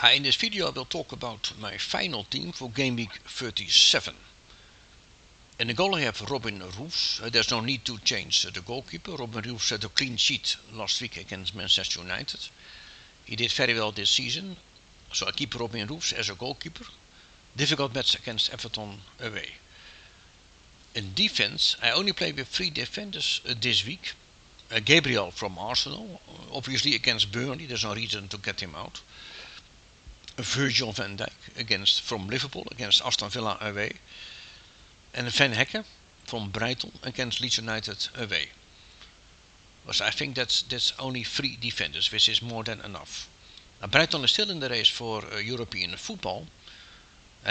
In this video I will talk about my final team for game week 37. In the goal I have Robin Roos. There's no need to change the goalkeeper. Robin Roos had a clean sheet last week against Manchester United. He did very well this season, so I keep Robin Roos as a goalkeeper. Difficult match against Everton away. In defense, I only play with 3 defenders this week. Gabriel from Arsenal, obviously against Burnley, there's no reason to get him out. Virgil van Dijk from Liverpool against Aston Villa away. And Van Hekke from Brighton against Leeds United away. Because I think that's only 3 defenders, which is more than enough. Brighton is still in the race for European football.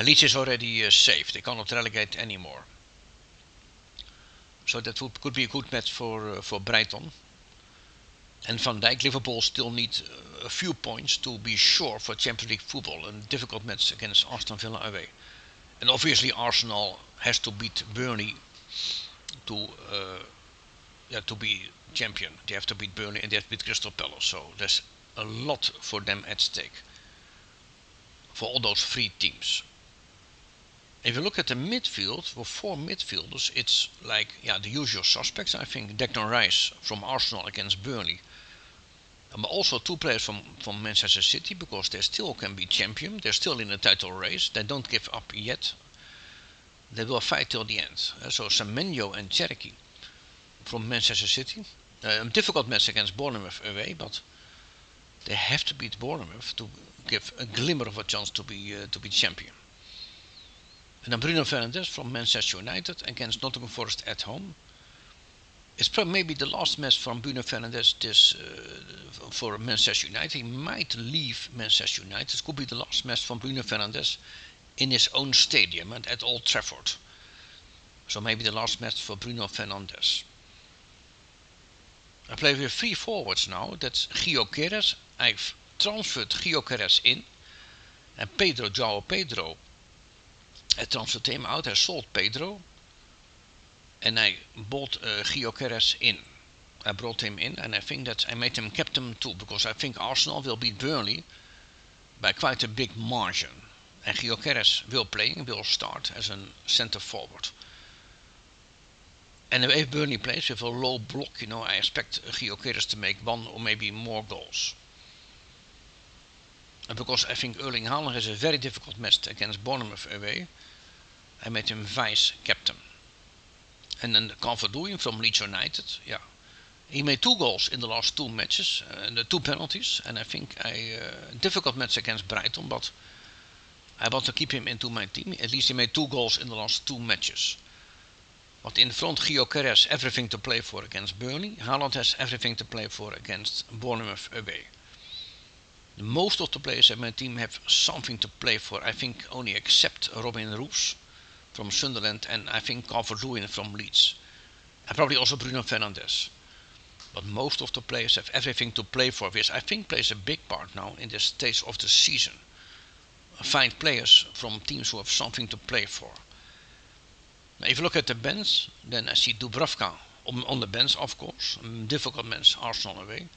Leeds is already safe, they cannot relegate anymore. So that could be a good match for Brighton. And Van Dijk, Liverpool still need a few points to be sure for Champions League football. A difficult match against Aston Villa away. And obviously Arsenal has to beat Burnley to be champion. They have to beat Burnley and they have to beat Crystal Palace. So there's a lot for them at stake. For all those 3 teams. If you look at the midfield, for 4 midfielders, it's like the usual suspects. I think Declan Rice from Arsenal against Burnley. But also 2 players from Manchester City, because they still can be champion. They're still in the title race. They don't give up yet. They will fight till the end. So Semenyo and Cherki from Manchester City. A difficult match against Bournemouth away, but they have to beat Bournemouth to give a glimmer of a chance to be champion. And then Bruno Fernandes from Manchester United against Nottingham Forest at home. It's probably maybe the last match from Bruno Fernandes for Manchester United. He might leave Manchester United. It could be the last match from Bruno Fernandes in his own stadium and at Old Trafford. So maybe the last match for Bruno Fernandes. I play with 3 forwards now. That's Gyökeres. I've transferred Gyökeres in. And João Pedro. I transferred him out. I sold Pedro. And I bought Gyökeres in. I brought him in and I think that I made him captain too. Because I think Arsenal will beat Burnley by quite a big margin. And Gyökeres will start as a centre forward. And if Burnley plays with a low block, I expect Gyökeres to make 1 or maybe more goals. And because I think Erling Haaland has a very difficult match against Bournemouth away, I made him vice captain. And then Calvert-Lewin from Leeds United, he made 2 goals in the last 2 matches, the 2 penalties, and I think difficult match against Brighton, but I want to keep him into my team. At least he made 2 goals in the last 2 matches. But in front, Gyökeres has everything to play for against Burnley. Haaland has everything to play for against Bournemouth away. Most of the players in my team have something to play for. I think only except Robin Roos from Sunderland and I think Calvert-Lewin from Leeds. And probably also Bruno Fernandes. But most of the players have everything to play for, which I think plays a big part now in this stage of the season. Find players from teams who have something to play for. Now, if you look at the bench, then I see Dubravka on the bench, of course. Difficult match, Arsenal away.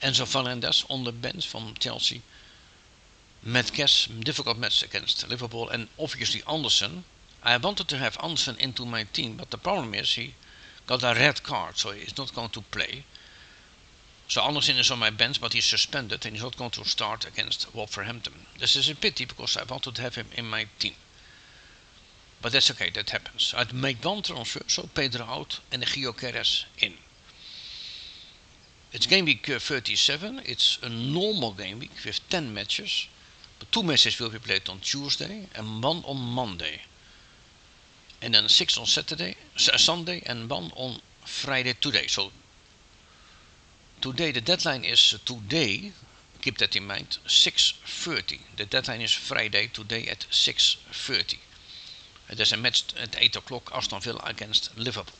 Enzo Fernandez on the bench from Chelsea. Matt Cass, difficult match against Liverpool. And obviously Anderson. I wanted to have Anderson into my team, but the problem is he got a red card, so he's not going to play. So Anderson is on my bench, but he's suspended and he's not going to start against Wolverhampton. This is a pity because I wanted to have him in my team. But that's okay, that happens. I'd make 1 transfer, so Pedro out and Gyökeres in. It's game week 37. It's a normal game week with 10 matches. But 2 matches will be played on Tuesday and 1 on Monday. And then 6 on Sunday and 1 on Friday today. So today, the deadline is today, keep that in mind, 6:30. The deadline is Friday, today at 6:30. There's a match at 8 o'clock, Aston Villa against Liverpool.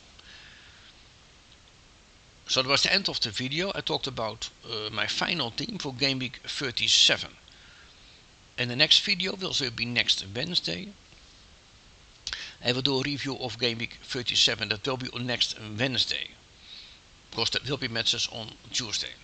So that was the end of the video. I talked about my final team for game week 37. And the next video will be next Wednesday. I will do a review of game week 37. That will be on next Wednesday. Because there will be matches on Tuesday.